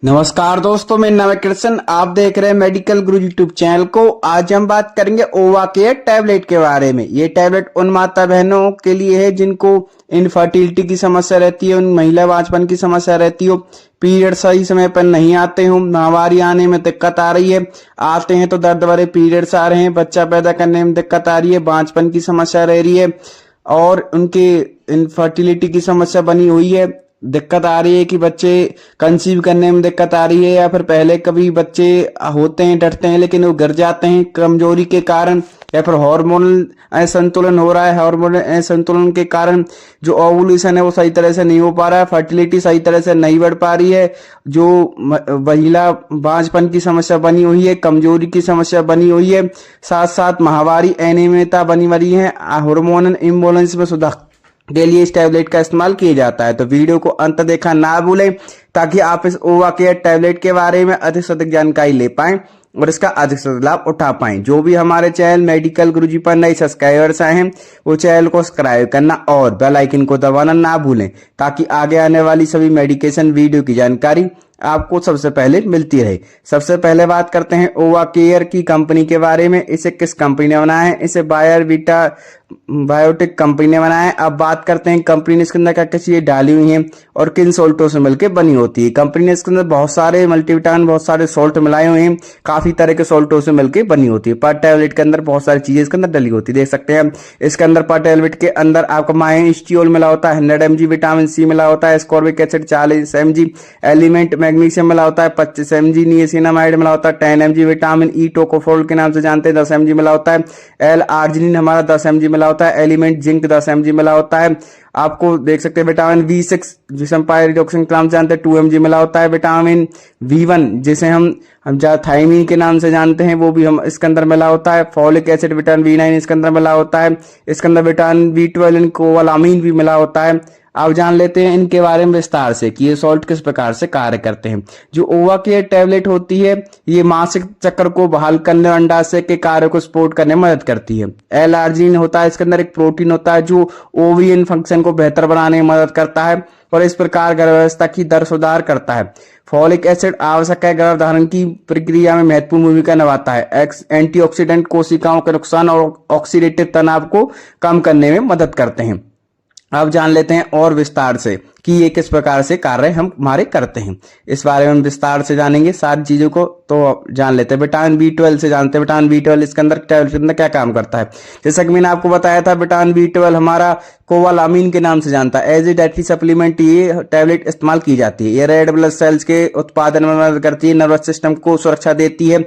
नमस्कार दोस्तों, मेरा नाम है कृष्ण। आप देख रहे हैं मेडिकल गुरु यूट्यूब चैनल को। आज हम बात करेंगे ओवा केयर टैबलेट के बारे में। ये टैबलेट उन माता बहनों के लिए है जिनको इनफर्टिलिटी की समस्या रहती है, उन महिला बांझपन की समस्या रहती हो, पीरियड सही समय पर नहीं आते हो, माहवारी आने में दिक्कत आ रही है, आते हैं तो दर्द भरे पीरियड्स आ रहे हैं, बच्चा पैदा करने में दिक्कत आ रही है, बांझपन की समस्या रह रही है और उनके इनफर्टिलिटी की समस्या बनी हुई है, दिक्कत आ रही है कि बच्चे कंसीव करने में दिक्कत आ रही है, या फिर पहले कभी बच्चे होते हैं डरते हैं लेकिन वो गिर जाते हैं कमजोरी के कारण, या फिर हार्मोनल असंतुलन हो रहा है। हार्मोनल असंतुलन के कारण जो ओवुलेशन है वो सही तरह से नहीं हो पा रहा है, फर्टिलिटी सही तरह से नहीं बढ़ पा रही है, जो महिला बांझपन की समस्या बनी हुई है, कमजोरी की समस्या बनी हुई है, साथ साथ माहवारी अनियमितता बनी हुई है, हार्मोनल इम्बैलेंस में सुधार के लिए इस टैबलेट का इस्तेमाल किया जाता है। तो वीडियो को अंत देखा ना भूलें ताकि आप इस ओवा केयर टैबलेट के बारे में अधिक से अधिक जानकारी ले पाएं और इसका अधिक से अधिक लाभ उठा पाएं। जो भी हमारे चैनल मेडिकल गुरुजी पर नए सब्सक्राइबर्स आए हैं वो चैनल को सब्सक्राइब करना और बेल आइकन को दबाना ना भूलें ताकि आगे आने वाली सभी मेडिकेशन वीडियो की जानकारी आपको सबसे पहले मिलती रहे। सबसे पहले बात करते हैं ओवा केयर की कंपनी के बारे में। इसे किस कंपनी ने बनाया है? इसे बायर वीटा बायोटेक कंपनी ने बनाया है। अब बात करते हैं कंपनी ने इसके अंदर क्या क्या चीजें डाली हुई हैं और किन सोल्टों से मिलकर बनी होती है। कंपनी ने इसके अंदर बहुत सारे मल्टीविटामिन, बहुत सारे सोल्ट मिलाए हुए हैं, काफी तरह के सोल्टों से मिलकर बनी होती है। पर टैबलेट के अंदर बहुत सारी चीजें इसके अंदर डली होती है, देख सकते हैं। इसके अंदर पर टैबलेट के अंदर आपका माइस्टियोल मिला होता है, 100 mg विटामिन सी मिला होता है, ascorbic acid 40 mg, element magnesium मिला होता है 25 mg, नियासिनामाइड मिला होता है 10 mg, विटामिन ई टोकोफोल के नाम से जानते हैं 10 mg मिला होता है, एल आर्जिनिन हमारा 10 mg मिला होता है, एलिमेंट जिंक 10 mg मिला होता है। आपको देख सकते हैं विटामिन B6 जिसे हम पायरिडॉक्सिन के नाम से जानते हैं 2 mg मिला होता है, विटामिन V1 जिसे हम थायमीन के नाम से जानते हैं वो भी हम इसके अंदर मिला होता है, फॉलिक एसिड विटामिन B9 इसके अंदर मिला होता है, इसके अंदर विटामिन B12 कोवालामीन भी मिला होता है। अब जान लेते हैं इनके बारे में विस्तार से कि ये सॉल्ट किस प्रकार से कार्य करते हैं। जो ओवा केयर टैबलेट होती है ये मासिक चक्र को बहाल करने और अंडाशय के कार्य को सपोर्ट करने में मदद करती है। एल आर्जिनिन होता है, इसके अंदर एक प्रोटीन होता है जो ओवियन फंक्शन को बेहतर बनाने में मदद करता है और इस प्रकार गर्भावस्था की दर सुधार करता है। फॉलिक एसिड आवश्यक है, गर्भधारण की प्रक्रिया में महत्वपूर्ण भूमिका निभाता है। एंटीऑक्सीडेंट कोशिकाओं के नुकसान और ऑक्सीडेटिव तनाव को कम करने में मदद करते हैं। अब जान लेते हैं और विस्तार से कि ये किस प्रकार से कार्य हम हमारे करते हैं। इस बारे में विस्तार से जानेंगे सारी चीजों को। तो जान लेते हैं विटामिन B12 से जानते हैं। विटामिन B12 इसके अंदर टैबलेट के अंदर क्या काम करता है। जैसा कि मैंने आपको बताया था विटामिन B12 हमारा कोवालामीन के नाम से जानता है। एज ए डाइटरी सप्लीमेंट ये टैबलेट इस्तेमाल की जाती है। ये रेड ब्लड सेल्स के उत्पादन में मदद करती है, नर्वस सिस्टम को सुरक्षा देती है,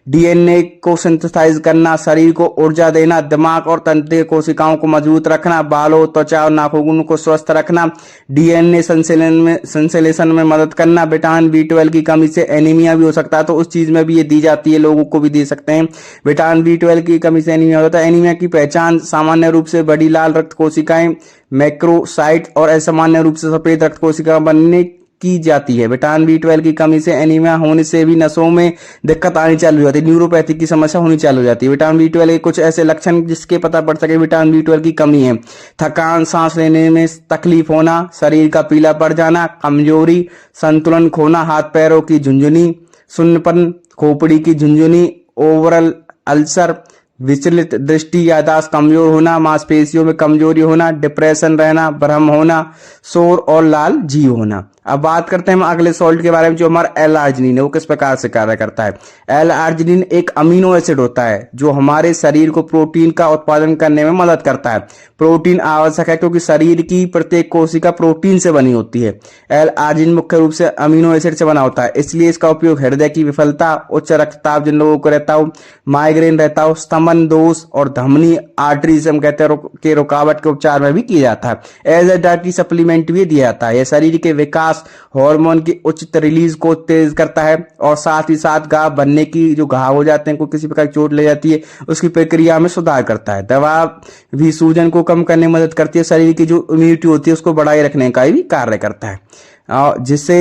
DNA को सिंथेसाइज करना, शरीर को ऊर्जा देना, दिमाग और तंत्रिय कोशिकाओं को मजबूत रखना, बालों, त्वचा और नाखूनों को स्वस्थ रखना, DNA संश्लेषण में मदद करना। विटामिन B12 की कमी से एनीमिया भी हो सकता है तो उस चीज में भी ये दी जाती है, लोगों को भी दे सकते हैं। विटामिन B12 की कमी से एनीमिया होता है। एनीमिया की पहचान सामान्य रूप से बड़ी लाल रक्त कोशिकाएं, मैक्रोसाइट और असामान्य रूप से सफेद रक्त कोशिका बनने की जाती है। विटामिन B12 की कमी से एनीमिया होने से भी नसों में दिक्कत आनी चालू हो जाती है, न्यूरोपैथी की समस्या होनी चालू हो जाती है। विटामिन B12 के कुछ ऐसे लक्षण जिसके पता पड़ सके विटामिन B12 की कमी है: थकान, सांस लेने में तकलीफ होना, शरीर का पीला पड़ जाना, कमजोरी, संतुलन खोना, हाथ पैरों की झुंझुनी, सुन्नपन, खोपड़ी की झुंझुनी, ओवरल अल्सर, विचलित दृष्टि, याददाश्त कमजोर होना, मांसपेशियों में कमजोरी होना, डिप्रेशन रहना, भ्रम होना, शोर और लाल जीव होना। अब बात करते हैं हम अगले सॉल्ट के बारे में जो हमारा एल आर्जिनिन है वो किस प्रकार से कार्य करता है। एल आर्जिनिन एक अमीनो एसिड होता है जो हमारे शरीर को प्रोटीन का उत्पादन करने में मदद करता है। प्रोटीन आवश्यक है क्योंकि शरीर की प्रत्येक कोशिका प्रोटीन से बनी होती है। एल आर्जिनिन मुख्य रूप से अमीनो एसिड से बना होता है, इसलिए इसका उपयोग हृदय की विफलता, उच्च रक्तचाप जिन लोगों को रहता हो, माइग्रेन रहता हो, स्तंभन दोष और धमनी आर्टरी से हम कहते हैं के रुकावट के उपचार में भी किया जाता है। एज ए डाइटरी सप्लीमेंट भी दिया जाता है। यह शरीर के विकास, हार्मोन की उचित रिलीज को तेज करता है और साथ ही साथ घाव बनने की, जो घाव हो जाते हैं, कोई किसी प्रकार की चोट ले जाती है, उसकी प्रक्रिया में सुधार करता है। दवा भी सूजन को कम करने में मदद करती है। शरीर की जो इम्यूनिटी होती है उसको बढ़ाए रखने का भी कार्य करता है। जिससे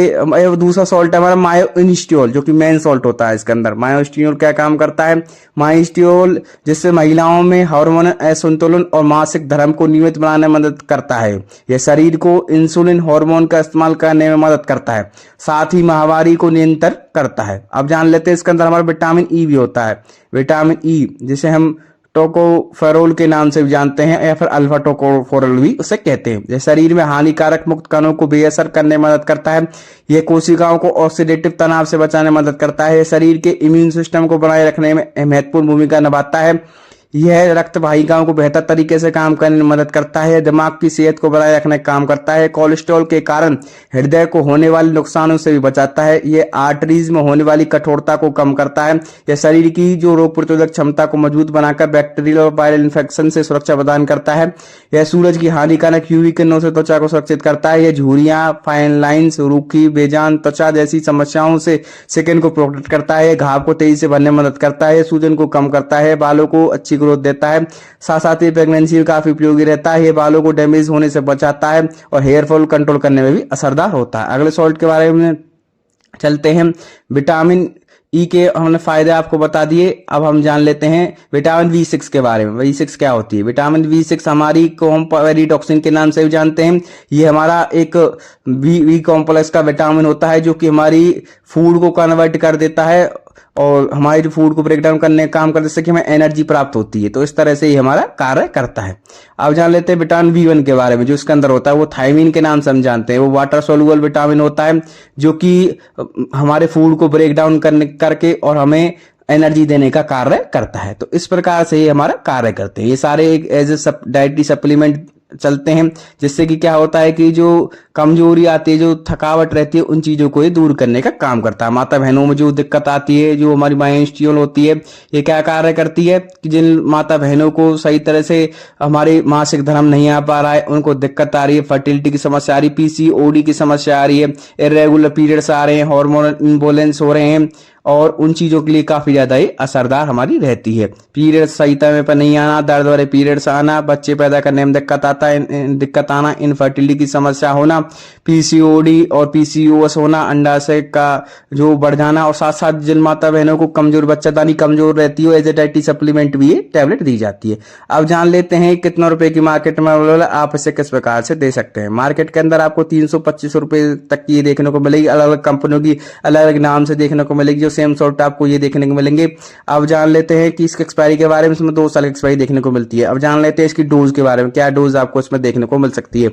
दूसरा सॉल्ट है हमारा मायोइनिस्टियोल, जो कि मेन सॉल्ट होता है इसके अंदर। मायोइनिस्टियोल क्या काम करता है? मायोइनिस्टियोल जिससे महिलाओं में हार्मोन असंतुलन और मासिक धर्म को नियमित बनाने में मदद करता है। यह शरीर को इंसुलिन हार्मोन का इस्तेमाल करने में मदद करता है, साथ ही माहवारी को नियंत्रित करता है। अब जान लेते हैं इसके अंदर हमारा विटामिन ई भी होता है। विटामिन ई जिसे हम टोकोफेरोल के नाम से भी जानते हैं या फिर अल्फा टोकोफेरोल भी उसे कहते हैं। यह शरीर में हानिकारक मुक्त कणों को बेअसर करने में मदद करता है। यह कोशिकाओं को ऑक्सीडेटिव तनाव से बचाने में मदद करता है। यह शरीर के इम्यून सिस्टम को बनाए रखने में महत्वपूर्ण भूमिका निभाता है। यह रक्त वाहिकाओं को बेहतर तरीके से काम करने में मदद करता है। दिमाग की सेहत को बनाए रखने का काम करता है। कोलेस्ट्रॉल के कारण हृदय को होने वाले नुकसानों से भी बचाता है। यह आर्टरीज में होने वाली कठोरता को कम करता है। यह शरीर की जो रोग प्रतिरोधक क्षमता को मजबूत बनाकर बैक्टीरियल और वायरल इन्फेक्शन से सुरक्षा प्रदान करता है। यह सूरज की हानिकारक यूवी किरणों से त्वचा को सुरक्षित करता है। यह झुर्रियां, फाइन लाइन्स, रूखी बेजान त्वचा जैसी समस्याओं से स्किन को प्रोटेक्ट करता है। घाव को तेजी से भरने में मदद करता है। सूजन को कम करता है। बालों को अच्छी ग्रोथ देता है। साथ साथ ही प्रेगनेंसी में काफी उपयोगी रहता है। ये बालों को डैमेज होने से बचाता है और हेयर फॉल कंट्रोल करने में भी असरदार होता है। अगले सॉल्ट के बारे में चलते हैं। विटामिन ई के हमने फायदे आपको बता दिए। अब हम जान लेते हैं विटामिन B6 के बारे में। B6 क्या होती है? विटामिन B6 हमारी को हम पेरिटॉक्सिन के नाम से भी जानते हैं। ये हमारा एक बी कॉम्प्लेक्स का विटामिन होता है जो कि हमारी फूड को कन्वर्ट कर देता है और हमारे जो फूड को ब्रेक डाउन करने का काम करते, जिससे कि हमें एनर्जी प्राप्त होती है। तो इस तरह से ही हमारा कार्य करता है। अब जान लेते हैं विटामिन B1 के बारे में। जो इसके अंदर होता है वो थायमीन के नाम से हम जानते हैं। वो वाटर सोल्यूबल विटामिन होता है जो कि हमारे फूड को ब्रेक डाउन करके और हमें एनर्जी देने का कार्य करता है। तो इस प्रकार से ये हमारा कार्य करते हैं। ये सारे एक एज ए डाइटरी सप्लीमेंट चलते हैं, जिससे कि क्या होता है कि जो कमजोरी आती है, जो थकावट रहती है, उन चीजों को ये दूर करने का काम करता है। माता बहनों में जो दिक्कत आती है, जो हमारी मायोइनिस्टियोल होती है, ये क्या कार्य करती है कि जिन माता बहनों को सही तरह से हमारे मासिक धर्म नहीं आ पा रहा है, उनको दिक्कत आ रही है, फर्टिलिटी की समस्या आ रही है, PCOD की समस्या आ रही है, इरेगुलर पीरियड्स आ रहे हैं, हार्मोनल इम्बैलेंस हो रहे हैं, और उन चीजों के लिए काफी ज्यादा ही असरदार हमारी रहती है। पीरियड्स सही समय पर नहीं आना, दर्द वाले पीरियड्स आना, बच्चे पैदा करने में दिक्कत आना, इनफर्टिलिटी की समस्या होना, PCOD और PCOS होना, अंडाशय का जो बढ़ जाना, और साथ साथ जिन माता बहनों को कमजोर बच्चादानी कमजोर रहती है, एज ए डाइटरी सप्लीमेंट भी ये टैबलेट दी जाती है। अब जान लेते हैं कितना रुपए की मार्केट में अवेलेबल है, आप इसे किस प्रकार से दे सकते हैं। मार्केट के अंदर आपको 325 रुपए तक की देखने को मिलेगी। अलग अलग कंपनियों की अलग अलग नाम से देखने को मिलेगी। जो सेम सॉल्ट आपको ये देखने को मिलेंगे। अब जान लेते हैं कि इसके एक्सपायरी के बारे में। इसमें 2 साल की एक्सपायरी देखने को मिलती है। अब जान लेते हैं इसकी डोज के बारे में, क्या डोज आपको इसमें देखने को मिल सकती है।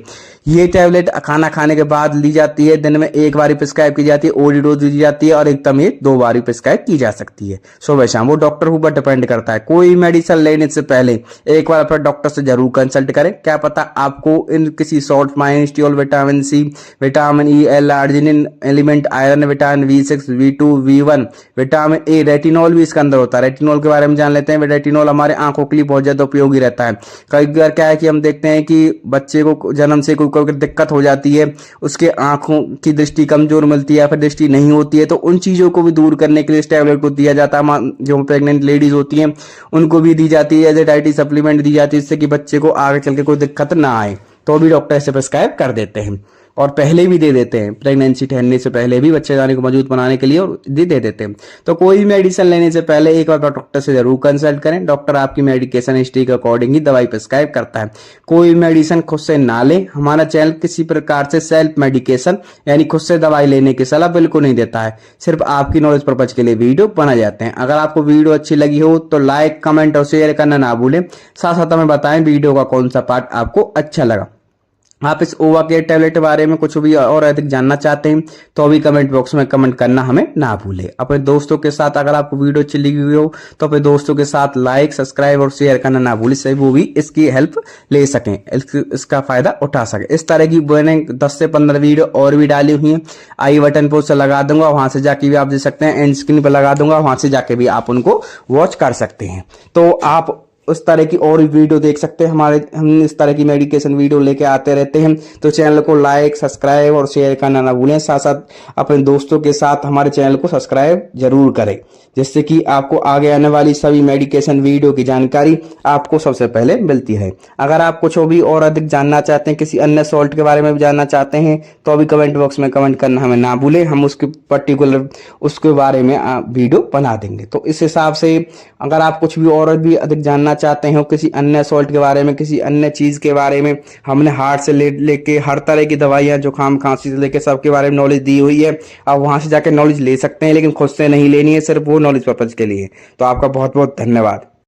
ये टैबलेट खाना खाने के बाद ली जाती है। दिन में 1 बार प्रिस्क्राइब की जाती है, ओडी डोज दी जाती है, और एकदम ये 2 बार प्रिस्क्राइब की जा सकती है, सुबह शाम। वो डॉक्टर के ऊपर डिपेंड करता है। कोई मेडिसिन लेने से पहले एक बार अपने डॉक्टर से जरूर कंसल्ट करें। क्या पता आपको इन किसी salt, myoinositol, vitamin C, vitamin E, L arginine, element iron, vitamin B6, B2, B1, vitamin A, retinol भी इसके अंदर होता है। रेटिनॉल के बारे में जान लेते हैं। रेटिनॉल हमारे आंखों के लिए बहुत ज्यादा उपयोगी रहता है। कई बार क्या है कि हम देखते हैं कि बच्चे को जन्म से कोई दिक्कत हो जाती है, उसके आंखों की दृष्टि कमजोर मिलती है, फिर दृष्टि नहीं होती है, तो उन चीजों को भी दूर करने के लिए इस टैबलेट को दिया जाता है। जो प्रेग्नेंट लेडीज होती हैं उनको भी दी जाती है, एज ए डाइटरी सप्लीमेंट दी जाती है, जिससे कि बच्चे को आगे चल के कोई दिक्कत ना आए। तो भी डॉक्टर इसे प्रिस्क्राइब कर देते हैं और पहले भी दे देते हैं। प्रेगनेंसी ठहरने से पहले भी बच्चेदानी को मजबूत बनाने के लिए और दे देते हैं। तो कोई मेडिसिन लेने से पहले एक बार डॉक्टर से जरूर कंसल्ट करें। डॉक्टर आपकी मेडिकेशन हिस्ट्री के अकॉर्डिंग ही दवाई प्रिस्क्राइब करता है। कोई मेडिसिन खुद से ना ले। हमारा चैनल किसी प्रकार से सेल्फ मेडिकेशन यानी खुद से दवाई लेने की सलाह बिल्कुल नहीं देता है। सिर्फ आपकी नॉलेज पर्पज के लिए वीडियो बनाए जाते हैं। अगर आपको वीडियो अच्छी लगी हो तो लाइक, कमेंट और शेयर करना ना भूलें। साथ साथ हमें बताएं वीडियो का कौन सा पार्ट आपको अच्छा लगा। आप इस ओवा केयर टैबलेट के बारे में कुछ भी और अधिक जानना चाहते हैं तो अभी कमेंट बॉक्स में कमेंट करना हमें ना भूलें। अपने दोस्तों के साथ, अगर आपको वीडियो अच्छी लगी हुई हो तो अपने दोस्तों के साथ लाइक, सब्सक्राइब और शेयर करना ना भूलें, सही वो भी इसकी हेल्प ले सकें, इसका फायदा उठा सके। इस तरह की मैंने 10 से 15 वीडियो और भी डाली हुई हैं। आई बटन पर उसे लगा दूंगा, वहां से जाके भी आप देख सकते हैं। एंड स्क्रीन पर लगा दूंगा, वहां से जाके भी आप उनको वॉच कर सकते हैं। तो आप उस तरह की और भी वीडियो देख सकते हैं। हम इस तरह की मेडिकेशन वीडियो लेके आते रहते हैं। तो चैनल को लाइक, सब्सक्राइब और शेयर करना ना भूलें। साथ साथ अपने दोस्तों के साथ हमारे चैनल को सब्सक्राइब जरूर करें, जिससे कि आपको आगे आने वाली सभी मेडिकेशन वीडियो की जानकारी आपको सबसे पहले मिलती है। अगर आप कुछ भी और अधिक जानना चाहते हैं, किसी अन्य सॉल्ट के बारे में भी जानना चाहते हैं, तो अभी कमेंट बॉक्स में कमेंट करना हमें ना भूलें। हम उसके बारे में वीडियो बना देंगे। तो इस हिसाब से अगर आप कुछ भी और भी अधिक जानना चाहते हो किसी अन्य सॉल्ट के बारे में, किसी अन्य चीज के बारे में, हमने हार्ट से लेके हर तरह की दवाइयां, जुकाम खांसी से लेके सबके बारे में नॉलेज दी हुई है। आप वहां से जाकर नॉलेज ले सकते हैं, लेकिन खुद से नहीं लेनी है, सिर्फ वो नॉलेज पर्पज के लिए। तो आपका बहुत बहुत धन्यवाद।